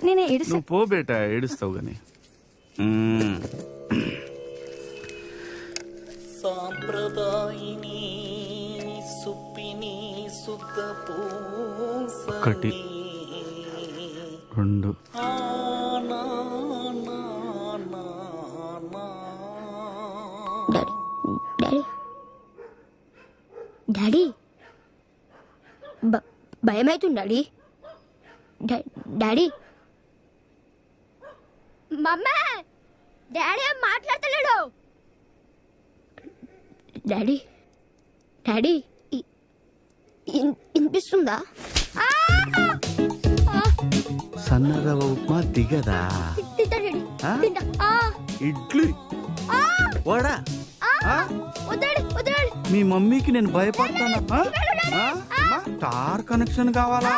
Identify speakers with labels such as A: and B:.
A: నేనే ఏడుస్తా.
B: నువ్వు పో బేటా, ఏడుస్తావు గాని.
C: సాంప్రదాయిని సుప్పిని సుద్ధ
B: ఒకటి, రెండు,
A: డాడీ డాడీ భయమవుతుంది డాడీ. డాడీ మమ్మా, డాడీ ఏం మాట్లాడతలేడు. డాడీ డాడీ వినిపిస్తుందా?
B: సన్నరవ ఉప్మా దిగదా? ఆ? ఇడ్లీ వడా? మీ మమ్మీకి నేను భయపడతానా? స్టార్ కనెక్షన్ కావాలా?